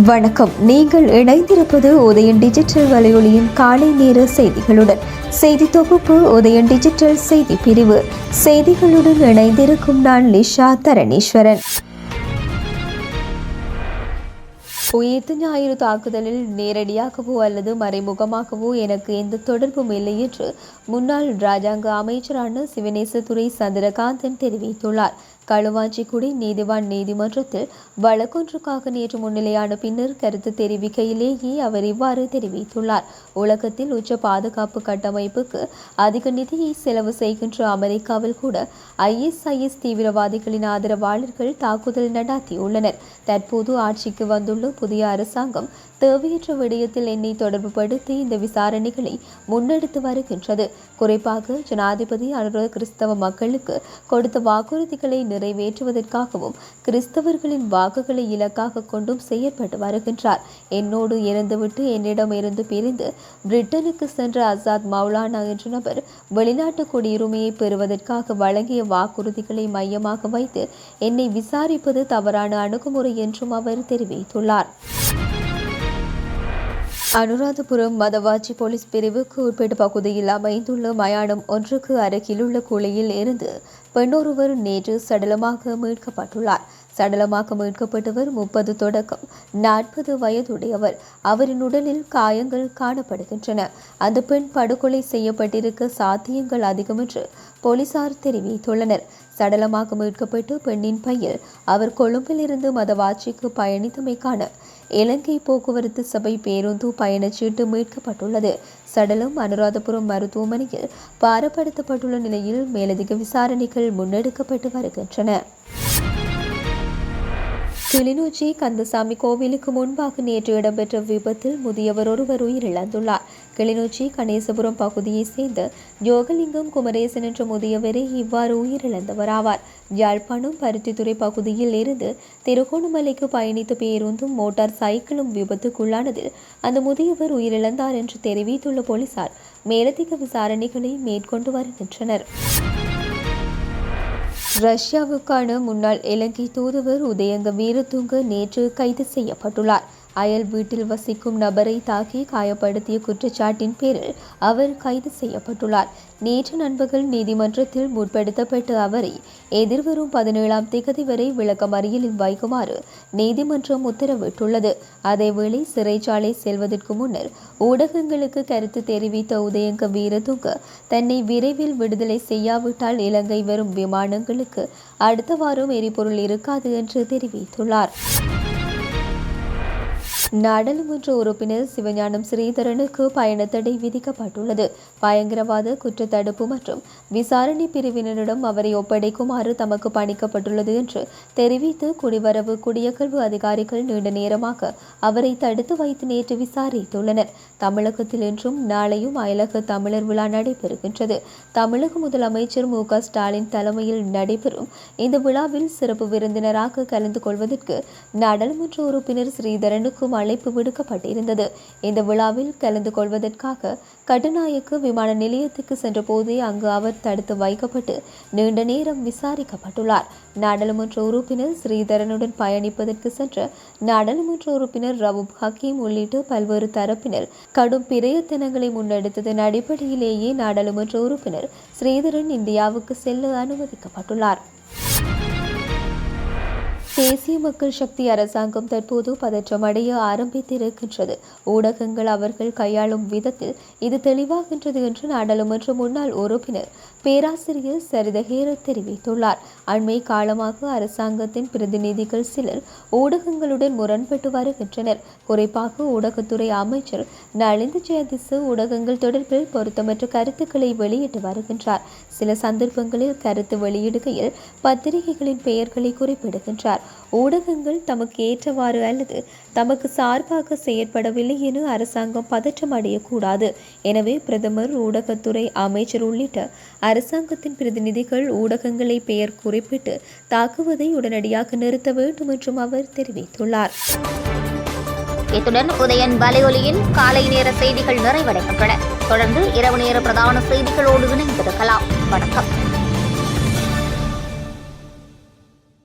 வணக்கம். நீங்கள் இணைந்திருப்பது உதயன் டிஜிட்டல் வலையொலியின் காலை நேர செய்திகளுடன். செய்தி தொகுப்பு உதயன் டிஜிட்டல் செய்தி பிரிவு. செய்திகளுடன் இணைந்திருக்கும் நான் லிஷா தரணீஸ்வரன். உயிர்த்த ஞாயிறு தாக்குதலில் நேரடியாகவோ அல்லது மறைமுகமாகவோ எனக்கு எந்த தொடர்பும் இல்லை என்று முன்னாள் ராஜாங்க அமைச்சரான சிவனேசதுரை சந்திரகாந்தன் தெரிவித்துள்ளார். களுவாஞ்சிக்குடி நீதிவான் நீதிமன்றத்தில் வழக்கொன்றுக்காக நேற்று முன்னிலையான பின்னர் கருத்து தெரிவிக்கையிலேயே அவர் இவ்வாறு தெரிவித்துள்ளார். உலகத்தில் உச்ச பாதுகாப்பு கட்டமைப்புக்கு அதிக நிதியை செலவு செய்கின்ற அமெரிக்காவில் கூட ISIS தீவிரவாதிகளின் ஆதரவாளர்கள் தாக்குதல் நடாத்தியுள்ளனர். தற்போது ஆட்சிக்கு வந்துள்ள புதிய அரசாங்கம் தேவையற்ற விடயத்தில் என்னை தொடர்புபடுத்தி இந்த விசாரணைகளை முன்னெடுத்து வருகின்றது. குறிப்பாக ஜனாதிபதி அனுர கிறிஸ்தவ மக்களுக்கு கொடுத்த வாக்குறுதிகளை நிறைவேற்றுவதற்காகவும் கிறிஸ்தவர்களின் வாக்குகளை இலக்காக கொண்டும் செயற்பட்டு வருகின்றார். என்னோடு இறந்துவிட்டு என்னிடம் இருந்து பிரிந்து பிரிட்டனுக்கு சென்ற அசாத் மௌலானா என்ற நபர் வெளிநாட்டு குடியுரிமையை பெறுவதற்காக வழங்கிய வாக்குறுதிகளை மையமாக வைத்து என்னை விசாரிப்பது தவறான அணுகுமுறை என்றும் அவர் தெரிவித்துள்ளார். அனுராதபுரம் மதவாச்சி போலீஸ் பிரிவுக்கு உட்பட்ட பகுதியில் அமைந்துள்ள மயானம் ஒன்றுக்கு அருகிலுள்ள குழியில் இருந்து பெண்ணொருவர் நேற்று சடலமாக மீட்கப்பட்டுள்ளார். சடலமாக மீட்கப்பட்டவர் 30 தொடக்கம் 40 வயதுடையவர். அவரின் உடலில் காயங்கள் காணப்படுகின்றன. அந்த பெண் படுகொலை செய்யப்பட்டிருக்க சாத்தியங்கள் அதிகம் என்று போலீசார் தெரிவித்துள்ளனர். சடலமாக மீட்கப்பட்டு பெண்ணின் பையில் அவர் கொழும்பிலிருந்து மதவாச்சிக்கு பயணித்தமைக்கான இலங்கை போக்குவரத்து சபை பேருந்து பயணச்சீட்டு மீட்கப்பட்டுள்ளது. சடலம் அனுராதபுரம் மருத்துவமனையில் பாரப்படுத்தப்பட்டுள்ள நிலையில் மேலதிக விசாரணைகள் முன்னெடுக்கப்பட்டு வருகின்றன. கிளிநொச்சி கந்தசாமி கோவிலுக்கு முன்பாக நேற்று இடம்பெற்ற விபத்தில் முதியவர் ஒருவர் உயிரிழந்துள்ளார். கிளிநொச்சி கணேசபுரம் பகுதியைச் சேர்ந்த யோகலிங்கம் குமரேசன் என்ற முதியவரே இவ்வாறு உயிரிழந்தவர் ஆவார். யாழ்ப்பாணம் பருத்தித்துறை பகுதியில் இருந்து திருகோணமலைக்கு பயணித்த பேருந்தும் மோட்டார் சைக்கிளும் விபத்துக்குள்ளானதில் அந்த முதியவர் உயிரிழந்தார் என்று தெரிவித்துள்ள போலீசார் மேலதிக விசாரணைகளை மேற்கொண்டு வருகின்றனர். ரஷ்யாவுக்கான முன்னாள் இலங்கை தூதுவர் உதயங்க வீரதுங்க நேற்று கைது செய்யப்பட்டுள்ளார். அயல் வீட்டில் வசிக்கும் நபரை தாக்கி காயப்படுத்திய குற்றச்சாட்டின் பேரில் அவர் கைது செய்யப்பட்டுள்ளார். நேற்று நண்பகல் நீதிமன்றத்தில் முற்படுத்தப்பட்ட அவரை எதிர்வரும் 17ஆம் திகதி வரை விளக்கமறியலில் வைக்குமாறு நீதிமன்றம் உத்தரவிட்டுள்ளது. அதேவேளை சிறைச்சாலை செல்வதற்கு முன்னர் ஊடகங்களுக்கு கருத்து தெரிவித்த உதயங்க வீரதுங்க தன்னை விரைவில் விடுதலை செய்யாவிட்டால் இலங்கை வரும் விமானங்களுக்கு அடுத்த வாரம் எரிபொருள் இருக்காது என்று தெரிவித்துள்ளார். நாடாளுமன்ற உறுப்பினர் சிவஞானம் ஸ்ரீதரனுக்கு பயண தடை விதிக்கப்பட்டுள்ளது. பயங்கரவாத குற்றத்தடுப்பு மற்றும் விசாரணை பிரிவினரிடம் அவரை ஒப்படைக்குமாறு தமக்கு பணிக்கப்பட்டுள்ளது என்று தெரிவித்து குடிவரவு குடியகல்வு அதிகாரிகள் நீண்ட நேரமாக அவரை தடுத்து வைத்து நேற்று விசாரித்துள்ளனர். தமிழகத்தில் இன்றும் நாளையும் அயலக தமிழர் விழா நடைபெறுகின்றது. தமிழக முதலமைச்சர் MK ஸ்டாலின் தலைமையில் நடைபெறும் இந்த விழாவில் சிறப்பு விருந்தினராக கலந்து கொள்வதற்கு நாடாளுமன்ற உறுப்பினர் ஸ்ரீதரனுக்கும் அழைப்பு விடுக்கப்பட்டிருந்தது. இந்த விழாவில் கலந்து கொள்வதற்காக கட்டுநாயக்க விமான நிலையத்துக்கு சென்ற போதே அங்கு அவர் தடுத்து வைக்கப்பட்டு நீண்ட நேரம் விசாரிக்கப்பட்டுள்ளார். நாடாளுமன்ற உறுப்பினர் ஸ்ரீதரனுடன் பயணிப்பதற்கு சென்ற நாடாளுமன்ற உறுப்பினர் ரவூப் ஹக்கீம் உள்ளிட்ட பல்வேறு தரப்பினர் கடும் பிரயத்தனங்களை முன்னெடுத்ததன் அடிப்படையிலேயே நாடாளுமன்ற உறுப்பினர் ஸ்ரீதரன் இந்தியாவுக்கு செல்ல அனுமதிக்கப்பட்டுள்ளார். தேசிய மக்கள் சக்தி அரசாங்கம் தற்போது பதற்றமடைய ஆரம்பித்திருக்கின்றது. ஊடகங்கள் அவர்கள் கையாளும் விதத்தில் இது தெளிவாகின்றது என்று நாடாளுமன்ற முன்னாள் உறுப்பினர் பேராசிரியர் சரிதஹேர தெரிவித்துள்ளார். அண்மை காலமாக அரசாங்கத்தின் பிரதிநிதிகள் சிலர் ஊடகங்களுடன் முரண்பட்டு வருகின்றனர். குறிப்பாக ஊடகத்துறை அமைச்சர் நலிந்த ஜெயதிச ஊடகங்கள் தொடர்பில் பொருத்தமற்ற கருத்துக்களை வெளியிட்டு வருகின்றார். சில சந்தர்ப்பங்களில் கருத்து வெளியிடுகையில் பத்திரிகைகளின் பெயர்களை குறிப்பிடுகின்றார். ஊடகங்கள் தமக்கு ஏற்றவாறு அல்லது தமக்கு சார்பாக செயற்படவில்லை என அரசாங்கம் பதற்றம் அடையக்கூடாது. எனவே பிரதமர், ஊடகத்துறை அமைச்சர் உள்ளிட்ட அரசாங்கத்தின் பிரதிநிதிகள் ஊடகங்களை பெயர் குறிப்பிட்டு தாக்குவதை உடனடியாக நிறுத்த வேண்டும் என்றும் அவர் தெரிவித்துள்ளார். இத்துடன் உதயன் வலையொலியின் காலை நேர செய்திகள் நிறைவடைகின்றன. தொடர்ந்து இரவு நேர பிரதான செய்திகளோடு இணைந்திருக்கலாம். வணக்கம்.